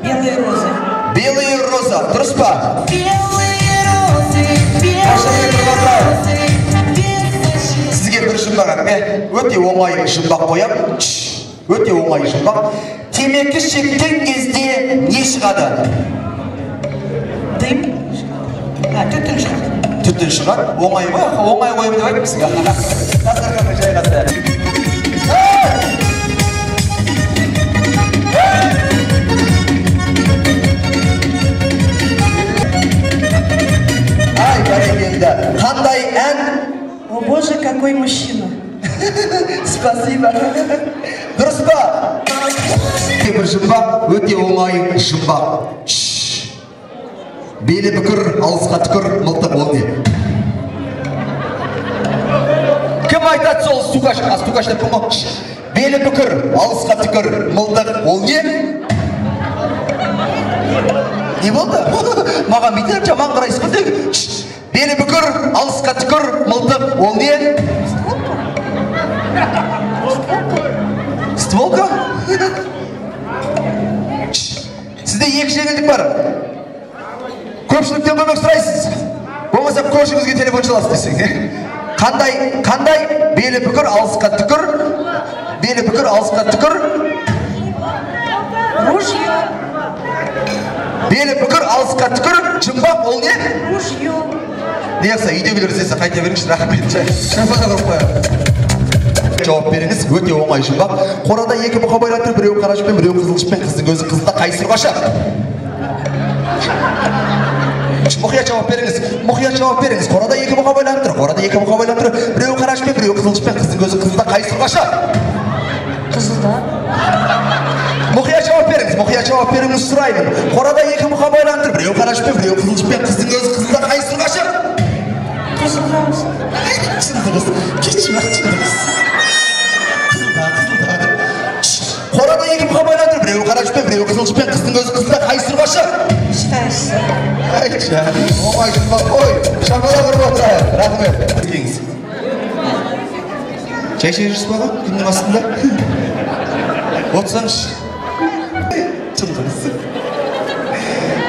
Белые розы. Белые розы. Дұрыс па? Белые розы, белые розы. Сізге бір жұмбақ өте оңай жұмбақ қоям. Өте оңай жұмбақ. Темекі шеккен кезде не шығады? Дым. Түтін шығады. Түтін шығады. Оңай ғой, оңай қойым деп айтып сізге. Дастарханға жайғасты. Ай, бәрекелді. Қандай ән? О боже, какой мужчина. Спасибо. Дұрыс па? Бір жұмбақ, өте оңай жұмбақ. Белі бүкір, алысқа түкір, мылтық ол не? Кім айтады сол суғаш деп кім? Белі бүкір, алысқа түкір, мылтық ол не? Не болды? Маған бүйтіп жаман қарайсыз ғой. Белі бүкір, алысқа түкір, мылтық ол не? Стволка? Сізде екі жеңілдік бар. Көпшіліктен көмек сұрайсыз. Болмаса көршіңізге телефон шаласыз десең. Қандай? Белі бүкір, алысқа түкір. Белі бүкір, алысқа түкір. Ружье. Белі бүкір, алысқа түкір. Жұмбақ ол не? Ружье. Не қылса, үйдегілер іздесе қайта беріңізші, рахмет. Шампанға құрып қояйық. Жауап беріңіз, өте оңай жұмбақ. Қорада екі бұқа байлатыр, біреу қара жіппен, біреу қызыл жіппен, қыздың өзі қызылда қайсыр қаша. Мұқият жауап беріңіз. Қорада екі бұқа байлатыр, біреу қара жіппен, біреу қызыл жіппен, қыздың өзі қызылда қайсыр қаша. Қызылда. Мұқият жауап беріңіз сұраймын. Қорада екі бұқа байлатыр, біреу қара жіппен, біреу қызыл жіппен, қыздың өзі қызылда қайсыр қаша. Қызылда. Қорада екі бұқа байлатыр, біреу қара жіппен, біреу қызыл жіппен, қыздың өзі қызылда қайсыр қаша. Айтшы, оңай жұмбақ қой, шампанға құрып отырайық, рахмет. Келіңіз. Шай ішіп жүрсіз баға, күннің астында? Отырсаңыз.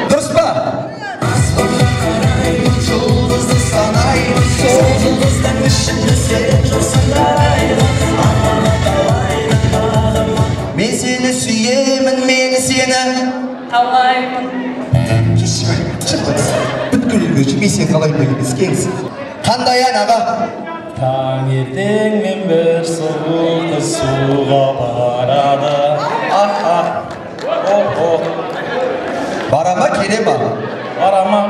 Дұрыс па? Жұлдызды санайын, сол жұлдыздың ішінде сен жасындайын. Мен сені сүйемін, мен сені Қалаймын. Бүткіл үлгөші, мен сені қалаймын емес, кеңіз. Қандай ән аға? Таңертең мен бір сұлу қыз суға барады. Бара ма, келе ма? Бара ма?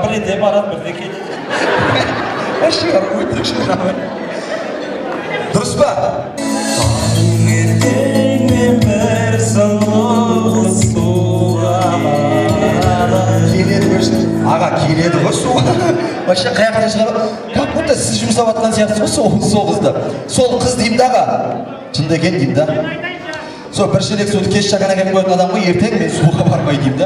Бірде барады, бірде келеді. Шығар, өйтірік шығар. Дұрыс па? Таңертең мен бір сұлу қыз суға барады. Келеді көрсін. Аға, келеді ғой суға. Вообще, қаяқтан шығар. Как будто сіз жұмсап атқан сияқтысыз ғой сол қызды. Сол қыз деймді аға. Шынды екен деймді. Сол бір шелек суды кеш шағана келіп қоятын адам ғой, ертең мен суға бармай деймді.